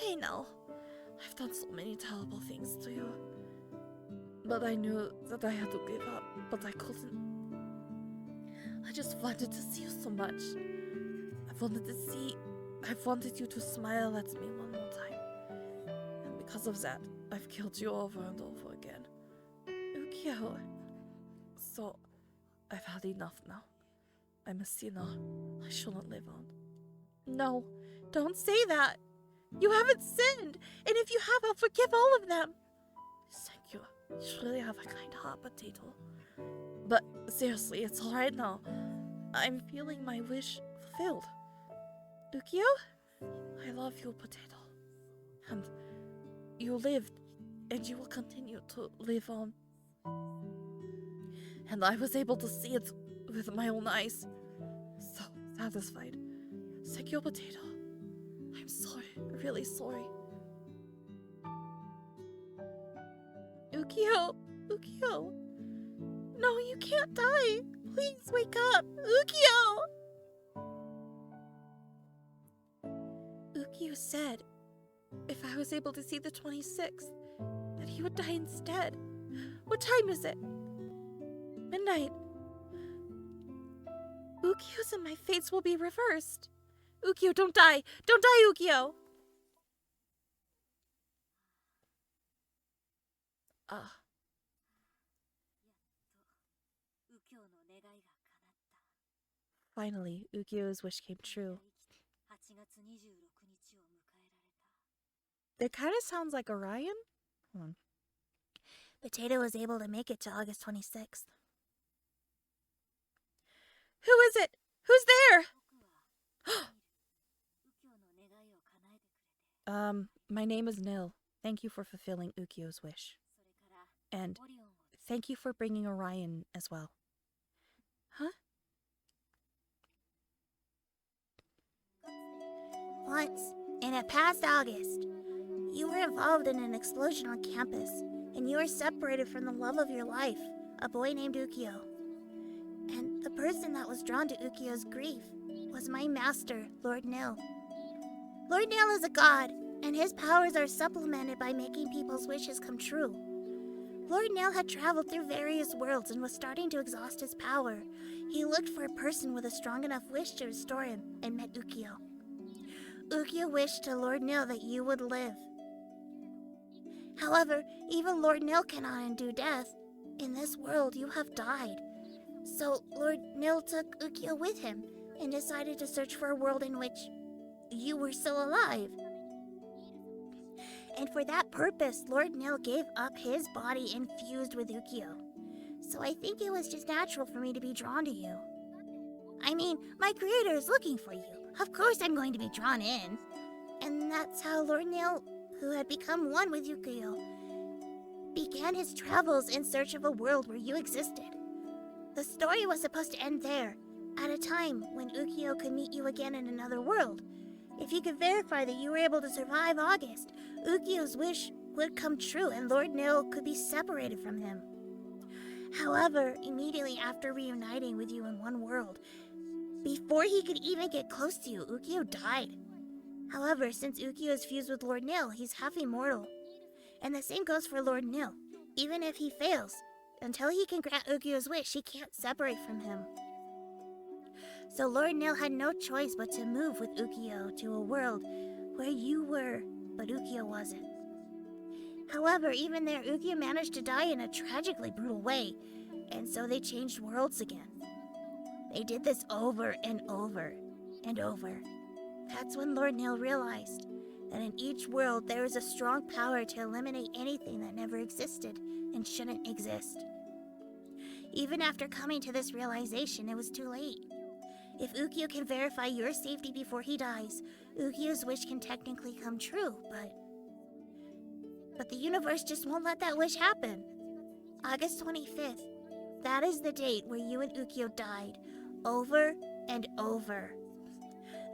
okay now. I've done so many terrible things to you. But I knew that I had to give up, but I couldn't. I just wanted to see you so much. I wanted you to smile at me one more time. And because of that, I've killed you over and over again. Ukyo. So, I've had enough now. I'm a sinner. I shouldn't live on. No, don't say that. You haven't sinned, and if you have, I'll forgive all of them. Thank you. You really have a kind heart, Potato. But seriously, it's alright now. I'm feeling my wish fulfilled. Ukyo, I love you, Potato. And you lived, and you will continue to live on. And I was able to see it with my own eyes. So satisfied. Thank you, Potato. I'm sorry, really sorry. Ukyo! Ukyo! No, you can't die! Please wake up! Ukyo! Ukyo said if I was able to see the 26th, that he would die instead. What time is it? Midnight. Ukyo's and my fates will be reversed. Ukyo, don't die! Don't die, Ukyo! Finally, Ukyo's wish came true. That kind of sounds like Orion? Hold on. Potato was able to make it to August 26th. Who is it? Who's there? My name is Nil. Thank you for fulfilling Ukyo's wish. And thank you for bringing Orion as well. Huh? Once, in a past August, you were involved in an explosion on campus, and you were separated from the love of your life, a boy named Ukyo. And the person that was drawn to Ukyo's grief was my master, Lord Nil. Lord Nil is a god, and his powers are supplemented by making people's wishes come true. Lord Nil had traveled through various worlds and was starting to exhaust his power. He looked for a person with a strong enough wish to restore him and met Ukyo. Ukyo wished to Lord Nil that you would live. However, even Lord Nil cannot undo death. In this world, you have died. So Lord Nil took Ukyo with him and decided to search for a world in which you were still alive. And for that purpose, Lord Nil gave up his body infused with Ukyo. So I think it was just natural for me to be drawn to you. I mean, my creator is looking for you. Of course I'm going to be drawn in. And that's how Lord Nil, who had become one with Ukyo, began his travels in search of a world where you existed. The story was supposed to end there, at a time when Ukyo could meet you again in another world. If he could verify that you were able to survive August, Ukyo's wish would come true and Lord Nil could be separated from him. However, immediately after reuniting with you in one world, before he could even get close to you, Ukyo died. However, since Ukyo is fused with Lord Nil, he's half immortal. And the same goes for Lord Nil. Even if he fails, until he can grant Ukyo's wish, he can't separate from him. So Lord Nil had no choice but to move with Ukyo to a world where you were, but Ukyo wasn't. However, even there, Ukyo managed to die in a tragically brutal way, and so they changed worlds again. They did this over and over and over. That's when Lord Nil realized that in each world there is a strong power to eliminate anything that never existed and shouldn't exist. Even after coming to this realization, it was too late. If Ukyo can verify your safety before he dies, Ukyo's wish can technically come true, but the universe just won't let that wish happen. August 25th, that is the date where you and Ukyo died, over and over.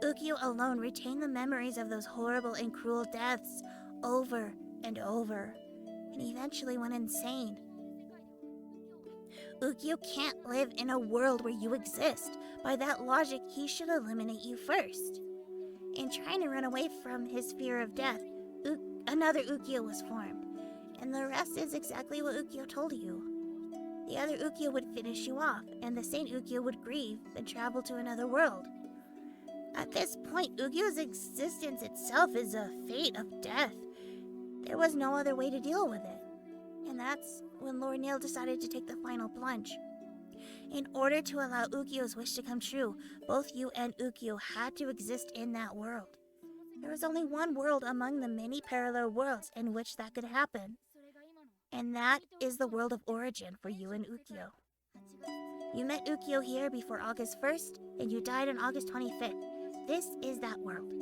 Ukyo alone retained the memories of those horrible and cruel deaths over and over, and eventually went insane. Ukyo can't live in a world where you exist. By that logic, he should eliminate you first. In trying to run away from his fear of death, another Ukyo was formed, and the rest is exactly what Ukyo told you. The other Ukyo would finish you off, and the Saint Ukyo would grieve, then travel to another world. At this point, Ukyo's existence itself is a fate of death. There was no other way to deal with it. And that's when Lord Nail decided to take the final plunge. In order to allow Ukyo's wish to come true, both you and Ukyo had to exist in that world. There was only one world among the many parallel worlds in which that could happen. And that is the world of origin for you and Ukyo. You met Ukyo here before August 1st, and you died on August 25th. This is that world.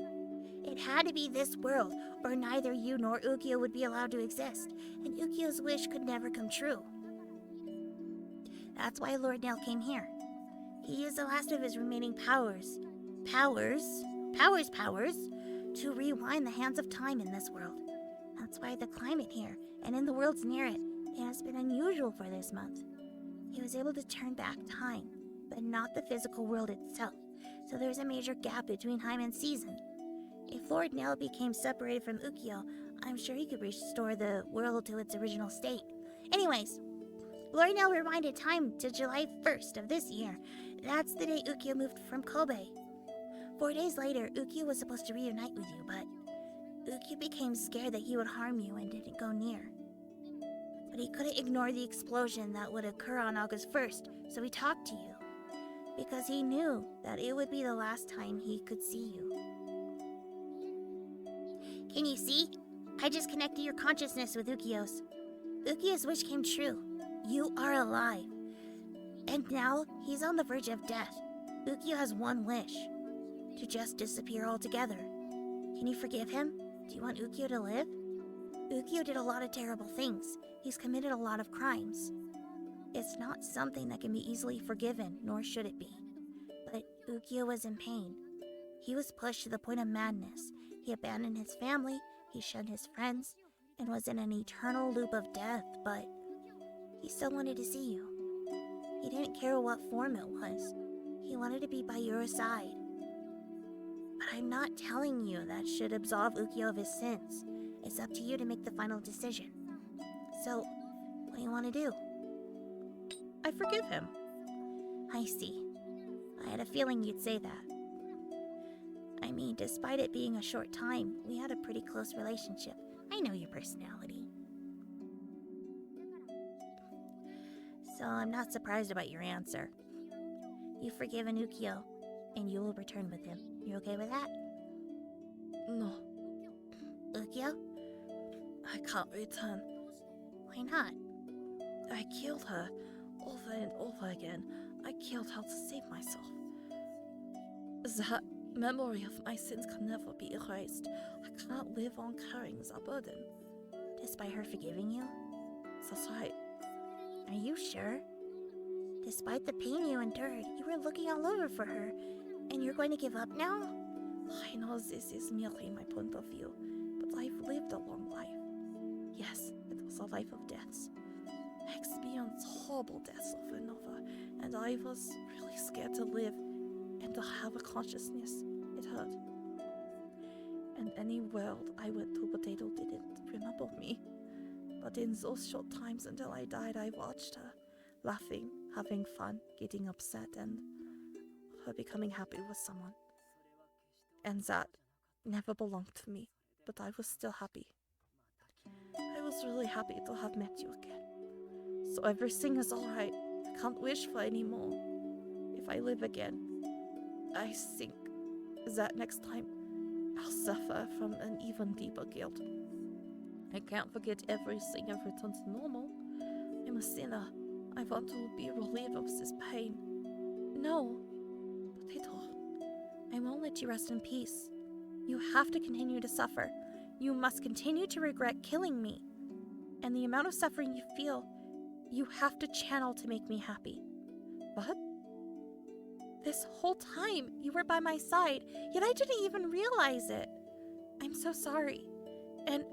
It had to be this world, or neither you nor Ukyo would be allowed to exist, and Ukyo's wish could never come true. That's why Lord Nail came here. He used the last of his remaining powers, to rewind the hands of time in this world. That's why the climate here, and in the worlds near it, has been unusual for this month. He was able to turn back time, but not the physical world itself, so there's a major gap between time and season. If Lord Nail became separated from Ukyo, I'm sure he could restore the world to its original state. Anyways, Lord Nail rewinded time to July 1st of this year. That's the day Ukyo moved from Kobe. 4 days later, Ukyo was supposed to reunite with you, but Ukyo became scared that he would harm you and didn't go near. But he couldn't ignore the explosion that would occur on August 1st, so he talked to you. Because he knew that it would be the last time he could see you. Can you see? I just connected your consciousness with Ukyo's. Ukyo's wish came true. You are alive. And now, he's on the verge of death. Ukyo has one wish. To just disappear altogether. Can you forgive him? Do you want Ukyo to live? Ukyo did a lot of terrible things. He's committed a lot of crimes. It's not something that can be easily forgiven, nor should it be. But Ukyo was in pain. He was pushed to the point of madness. He abandoned his family, he shunned his friends, and was in an eternal loop of death, but he still wanted to see you. He didn't care what form it was. He wanted to be by your side. But I'm not telling you that should absolve Ukyo of his sins. It's up to you to make the final decision. So, what do you want to do? I forgive him. I see. I had a feeling you'd say that. I mean, despite it being a short time, we had a pretty close relationship. I know your personality. So I'm not surprised about your answer. You've forgiven Ukyo, and you will return with him. You okay with that? No, Ukyo? I can't return. Why not? I killed her over and over again. I killed her to save myself. That memory of my sins can never be erased. I can't live on carrying that burden. Despite her forgiving you? That's right. Are you sure? Despite the pain you endured, you were looking all over for her, and you're going to give up now? I know this is merely my point of view, but I've lived a long life. Yes, it was a life of deaths. I experienced horrible deaths over and over, and I was really scared to live and to have a consciousness. It hurt. And any world I went to, Potato didn't remember me. But in those short times until I died, I watched her, laughing, having fun, getting upset, and her becoming happy with someone. And that never belonged to me, but I was still happy. I was really happy to have met you again. So everything is alright. I can't wish for any more. If I live again, I think that next time I'll suffer from an even deeper guilt. I can't forget everything and return to normal. I'm a sinner. I want to be relieved of this pain. No, Potato, I won't let you rest in peace. You have to continue to suffer. You must continue to regret killing me. And the amount of suffering you feel, you have to channel to make me happy. What? This whole time, you were by my side, yet I didn't even realize it. I'm so sorry. And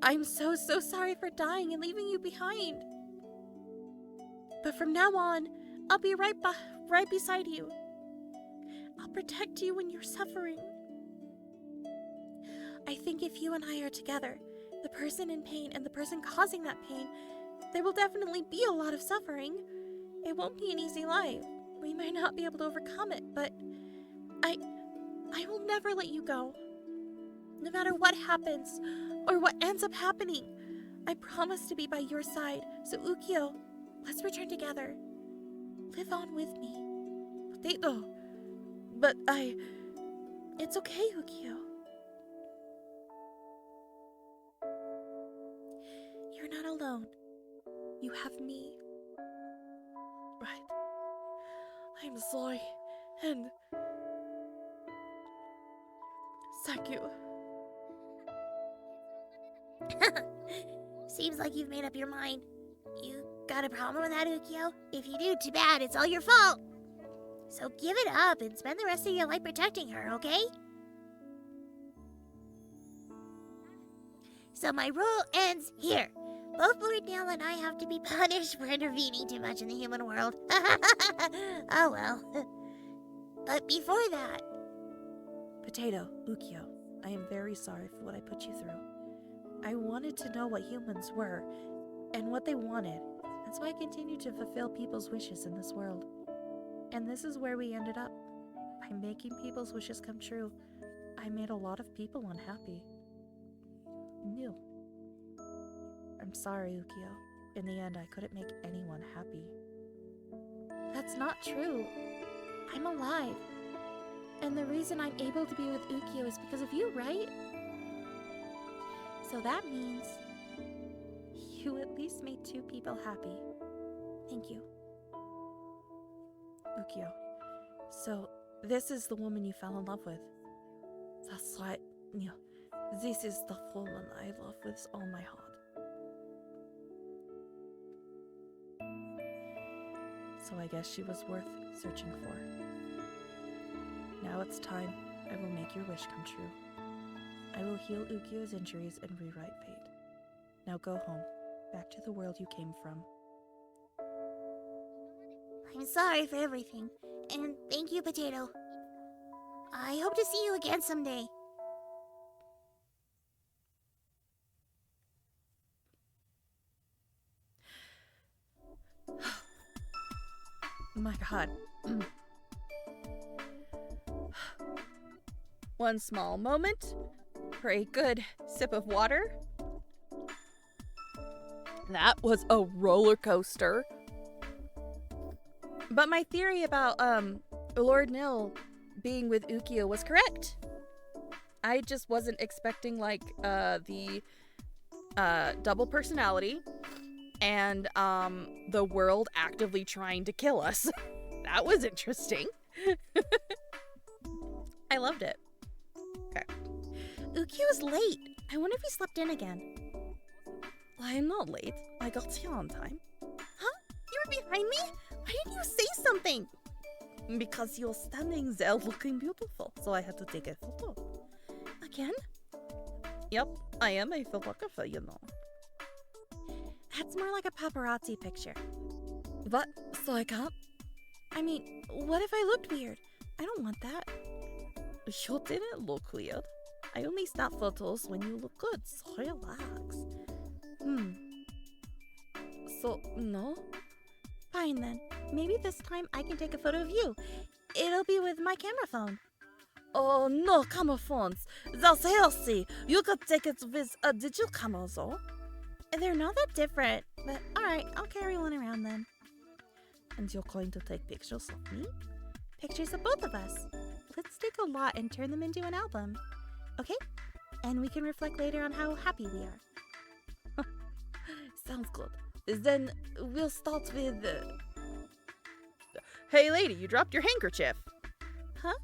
I'm so sorry for dying and leaving you behind. But from now on, I'll be right beside you. I'll protect you when you're suffering. I I think if you and I are together, the person in pain and the person causing that pain, there will definitely be a lot of suffering. It won't be an easy life. We might not be able to overcome it, but I will never let you go. No matter what happens, or what ends up happening, I promise to be by your side. So Ukyo, let's return together. Live on with me. Potato. But it's okay, Ukyo. You're not alone. You have me. Right. I'm sorry, and thank you. Seems like you've made up your mind. You got a problem with that, Ukyo? If you do, too bad. It's all your fault. So give it up and spend the rest of your life protecting her, okay? So my rule ends here. Both Lord Nail and I have to be punished for intervening too much in the human world. Oh well. But before that... Potato, Ukyo, I am very sorry for what I put you through. I wanted to know what humans were, and what they wanted, and so I continued to fulfill people's wishes in this world. And this is where we ended up. By making people's wishes come true, I made a lot of people unhappy. No. I'm sorry, Ukyo. In the end, I couldn't make anyone happy. That's not true. I'm alive. And the reason I'm able to be with Ukyo is because of you, right? So that means you at least made 2 people happy. Thank you. Ukyo, so this is the woman you fell in love with. That's right. Yeah. This is the woman I love with all my heart. So I guess she was worth searching for. Now it's time. I will make your wish come true. I will heal Ukyo's injuries and rewrite fate. Now go home, back to the world you came from. I'm sorry for everything. And thank you, Potato. I hope to see you again someday. My god. One small moment for a good sip of water. That was a roller coaster. But my theory about Lord Nil being with Ukyo was correct. I just wasn't expecting like the double personality and the world actively trying to kill us. That was interesting. I loved it. Okay. Ukyo's late. I wonder if he slept in again. I'm not late. I got here on time. Huh? You were behind me? Why didn't you say something? Because you're standing there looking beautiful, so I had to take a photo. Again? Yep, I am a photographer, you know. That's more like a paparazzi picture. What? So I can't? I mean, what if I looked weird? I don't want that. You didn't look weird. I only snap photos when you look good, so relax. So, no? Fine then. Maybe this time I can take a photo of you. It'll be with my camera phone. Oh, no camera phones. That's healthy. You could take it with a digital camera, though. They're not that different, but alright, I'll carry one around then. And you're going to take pictures of me? Pictures of both of us. Let's take a lot and turn them into an album. Okay? And we can reflect later on how happy we are. Sounds good. Then we'll start with... Hey lady, you dropped your handkerchief. Huh?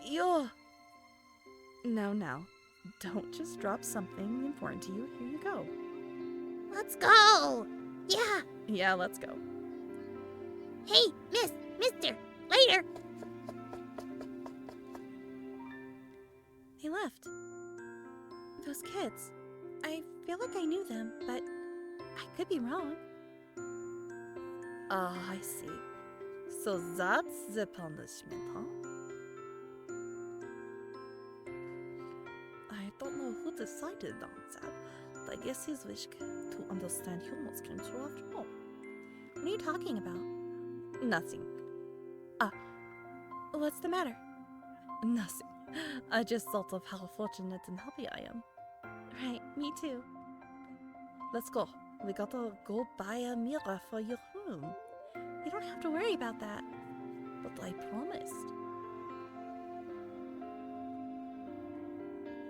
You're... Now. Don't just drop something important to you. Here you go. Let's go! Yeah! Yeah, let's go. Hey, mister, later! They left. Those kids. I feel feel like I knew them, but I could be wrong. Ah, I see. So that's the punishment, huh? I don't know who decided on that, but I guess his wish to understand humans came true after all. What are you talking about? Nothing. Ah, what's the matter? Nothing. I just thought of how fortunate and happy I am. Right, me too. Let's go. We gotta go buy a mirror for your room. You don't have to worry about that. But I promised.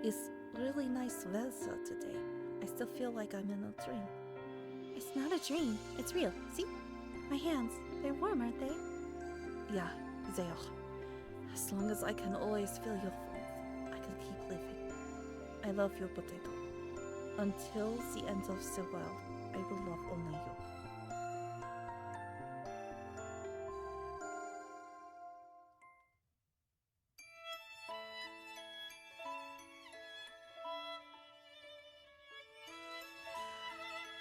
It's really nice weather today. I still feel like I'm in a dream. It's not a dream. It's real. See? My hands. They're warm, aren't they? Yeah, they are. As long as I can always feel your warmth, I can keep living. I love you, potato. Until the end of the world, I will love only you.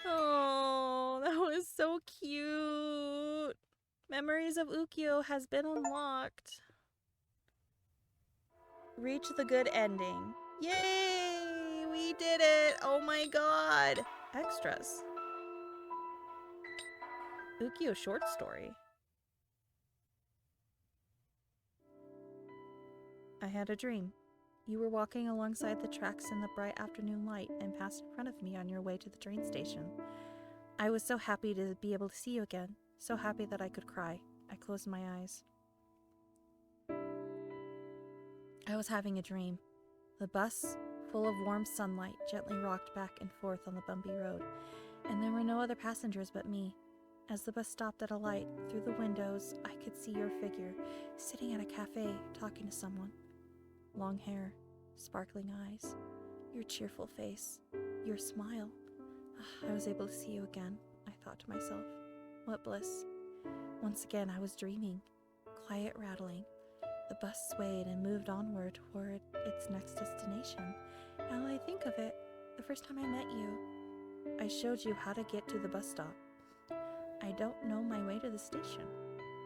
Oh, that was so cute. Memories of Ukyo has been unlocked. Reach the good ending. Yay! We did it! Oh my god! Extras. Ukyo short story. I had a dream. You were walking alongside the tracks in the bright afternoon light and passed in front of me on your way to the train station. I was so happy to be able to see you again, so happy that I could cry. I closed my eyes. I was having a dream. The bus, full of warm sunlight, gently rocked back and forth on the bumpy road, and there were no other passengers but me. As the bus stopped at a light, through the windows, I could see your figure, sitting at a cafe, talking to someone. Long hair, sparkling eyes, your cheerful face, your smile. I was able to see you again, I thought to myself. What bliss. Once again, I was dreaming. Quiet rattling. The bus swayed and moved onward toward its next destination. Now that I think of it, the first time I met you, I showed you how to get to the bus stop. I don't know my way to the station.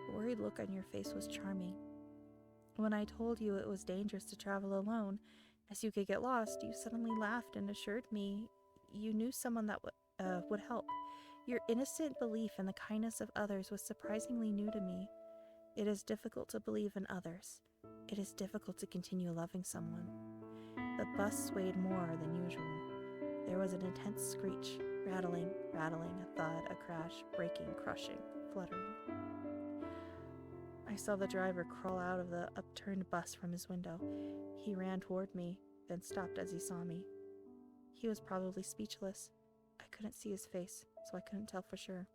The worried look on your face was charming. When I told you it was dangerous to travel alone, as you could get lost, you suddenly laughed and assured me you knew someone that would help. Your innocent belief in the kindness of others was surprisingly new to me. It is difficult to believe in others. It is difficult to continue loving someone. The bus swayed more than usual. There was an intense screech, rattling, a thud, a crash, breaking, crushing, fluttering. I saw the driver crawl out of the upturned bus from his window. He ran toward me, then stopped as he saw me. He was probably speechless. I couldn't see his face, so I couldn't tell for sure.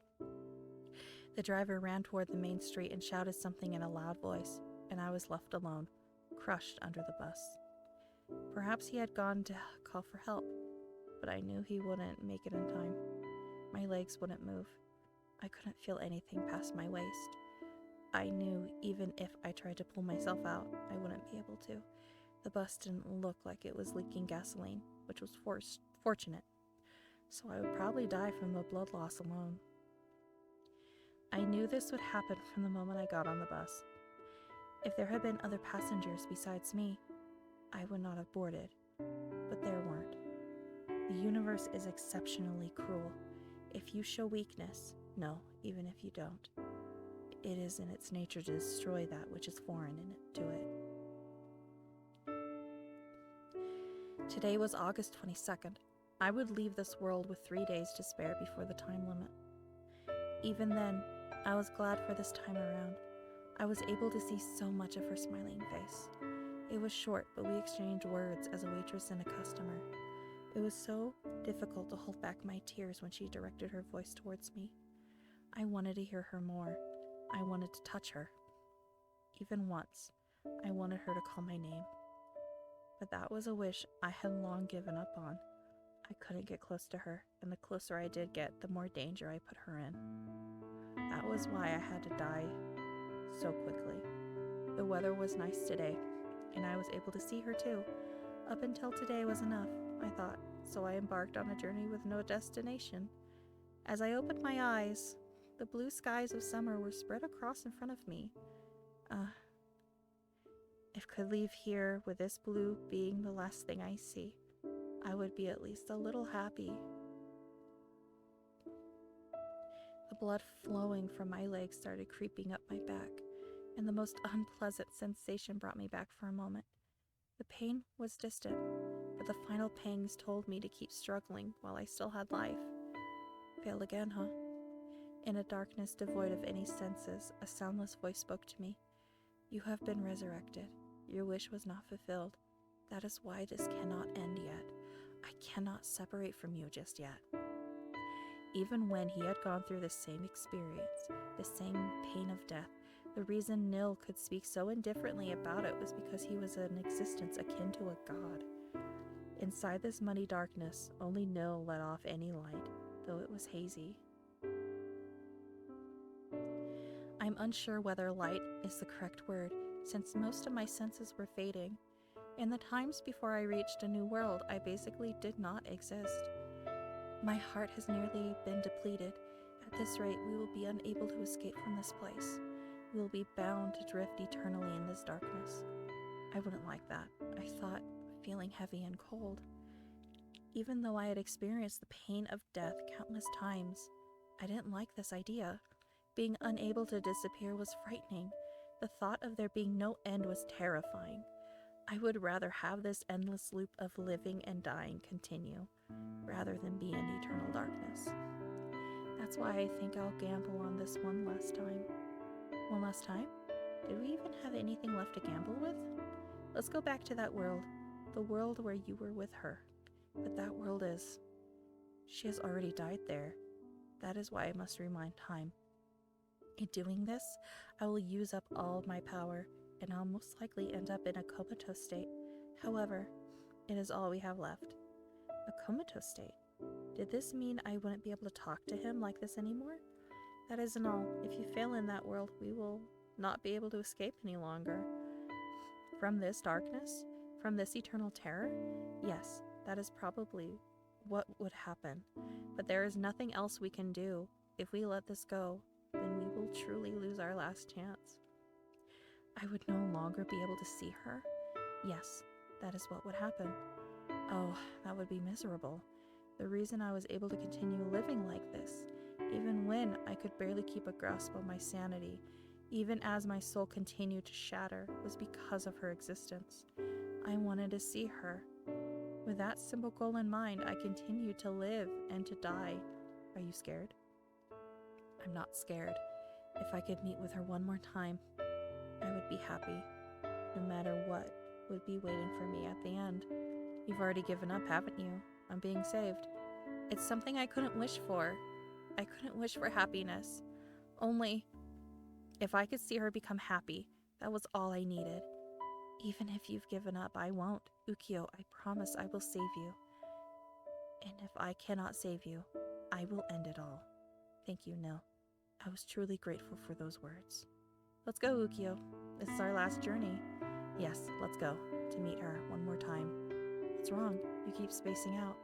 The driver ran toward the main street and shouted something in a loud voice, and I was left alone, crushed under the bus. Perhaps he had gone to call for help, but I knew he wouldn't make it in time. My legs wouldn't move. I couldn't feel anything past my waist. I knew even if I tried to pull myself out, I wouldn't be able to. The bus didn't look like it was leaking gasoline, which was fortunate. So I would probably die from the blood loss alone. I knew this would happen from the moment I got on the bus. If there had been other passengers besides me, I would not have boarded. But there weren't. The universe is exceptionally cruel. If you show weakness, no, even if you don't, it is in its nature to destroy that which is foreign to it. Today was August 22nd. I would leave this world with 3 days to spare before the time limit. Even then, I was glad for this time around. I was able to see so much of her smiling face. It was short, but we exchanged words as a waitress and a customer. It was so difficult to hold back my tears when she directed her voice towards me. I wanted to hear her more. I wanted to touch her. Even once, I wanted her to call my name. But that was a wish I had long given up on. I couldn't get close to her, and the closer I did get, the more danger I put her in. That was why I had to die so quickly. The weather was nice today, and I was able to see her too. Up until today was enough, I thought. so I embarked on a journey with no destination. As I opened my eyes, the blue skies of summer were spread across in front of me. If I could leave here with this blue being the last thing I see, I would be at least a little happy. The blood flowing from my legs started creeping up my back, and the most unpleasant sensation brought me back for a moment. The pain was distant, but the final pangs told me to keep struggling while I still had life. Fail again, huh? In a darkness devoid of any senses, a soundless voice spoke to me. You have been resurrected. Your wish was not fulfilled. That is why this cannot end yet. I cannot separate from you just yet. Even when he had gone through the same experience, the same pain of death, the reason Nil could speak so indifferently about it was because he was an existence akin to a god. Inside this muddy darkness, only Nil let off any light, though it was hazy. I'm unsure whether light is the correct word, since most of my senses were fading. In the times before I reached a new world, I basically did not exist. My heart has nearly been depleted. At this rate, we will be unable to escape from this place. We will be bound to drift eternally in this darkness. I wouldn't like that, I thought, feeling heavy and cold. Even though I had experienced the pain of death countless times, I didn't like this idea. Being unable to disappear was frightening. The thought of there being no end was terrifying. I would rather have this endless loop of living and dying continue, rather than be in eternal darkness. That's why I think I'll gamble on this one last time. One last time? Did we even have anything left to gamble with? Let's go back to that world, the world where you were with her. But that world is... She has already died there. That is why I must rewind time. In doing this, I will use up all of my power, and I'll most likely end up in a comatose state. However, it is all we have left. A comatose state? Did this mean I wouldn't be able to talk to him like this anymore? That isn't all. If you fail in that world, we will not be able to escape any longer. From this darkness? From this eternal terror? Yes, that is probably what would happen. But there is nothing else we can do. If we let this go, then we will truly lose our last chance. I would no longer be able to see her? Yes, that is what would happen. Oh, that would be miserable. The reason I was able to continue living like this, even when I could barely keep a grasp on my sanity, even as my soul continued to shatter, was because of her existence. I wanted to see her. With that simple goal in mind, I continued to live and to die. Are you scared? I'm not scared. If I could meet with her one more time, I would be happy, no matter what would be waiting for me at the end. You've already given up, haven't you, on being saved? It's something I couldn't wish for. I couldn't wish for happiness. Only, if I could see her become happy, that was all I needed. Even if you've given up, I won't. Ukyo, I promise I will save you. And if I cannot save you, I will end it all. Thank you, Nil. I was truly grateful for those words. Let's go, Ukyo. This is our last journey. Yes, let's go, to meet her one more time. What's wrong? You keep spacing out.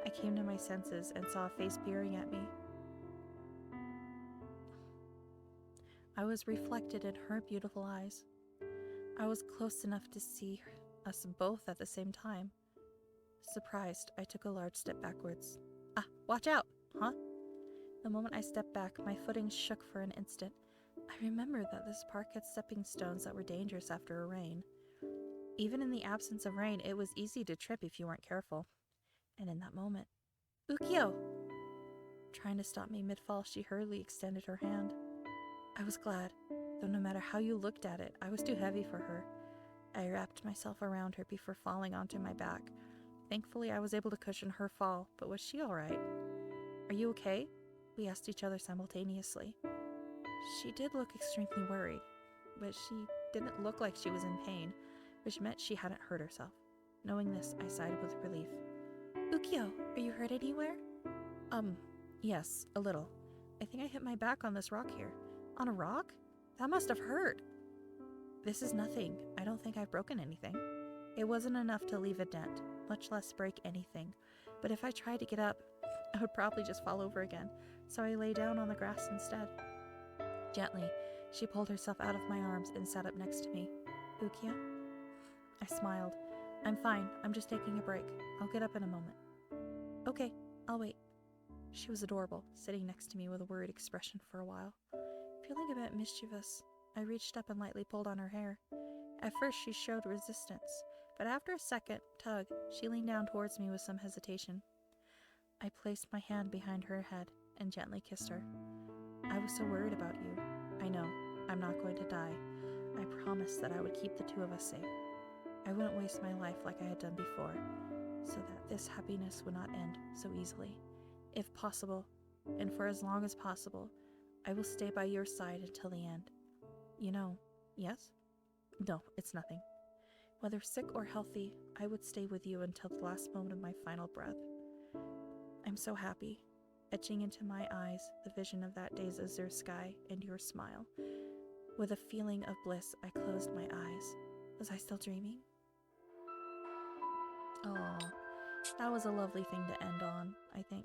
I came to my senses and saw a face peering at me. I was reflected in her beautiful eyes. I was close enough to see us both at the same time. Surprised, I took a large step backwards. Ah, watch out, huh? The moment I stepped back, my footing shook for an instant. I remembered that this park had stepping stones that were dangerous after a rain. Even in the absence of rain, it was easy to trip if you weren't careful. And in that moment, Ukyo! Trying to stop me mid-fall, she hurriedly extended her hand. I was glad, though no matter how you looked at it, I was too heavy for her. I wrapped myself around her before falling onto my back. Thankfully, I was able to cushion her fall, but was she all right? Are you okay? We asked each other simultaneously. She did look extremely worried, but she didn't look like she was in pain, which meant she hadn't hurt herself. Knowing this, I sighed with relief. Ukyo, are you hurt anywhere? Yes, a little. I think I hit my back on this rock here. On a rock? That must have hurt. This is nothing. I don't think I've broken anything. It wasn't enough to leave a dent, much less break anything, But if I tried to get up, I would probably just fall over again, so I lay down on the grass instead. Gently, she pulled herself out of my arms and sat up next to me. Ukia? I smiled. I'm fine. I'm just taking a break. I'll get up in a moment. Okay, I'll wait. She was adorable, sitting next to me with a worried expression for a while. Feeling a bit mischievous, I reached up and lightly pulled on her hair. At first, she showed resistance, but after a second tug, she leaned down towards me with some hesitation. I placed my hand behind her head and gently kissed her. I was so worried about you. I know, I'm not going to die. I promised that I would keep the two of us safe. I wouldn't waste my life like I had done before, so that this happiness would not end so easily. If possible, and for as long as possible, I will stay by your side until the end. You know, yes? No, it's nothing. Whether sick or healthy, I would stay with you until the last moment of my final breath. I'm so happy, etching into my eyes the vision of that day's azure sky and your smile. With a feeling of bliss, I closed my eyes. Was I still dreaming? Oh, that was a lovely thing to end on, I think.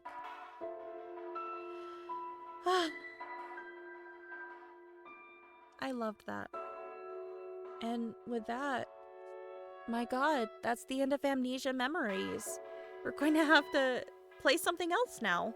I loved that. And with that, my god, that's the end of Amnesia Memories. We're going to have to play something else now.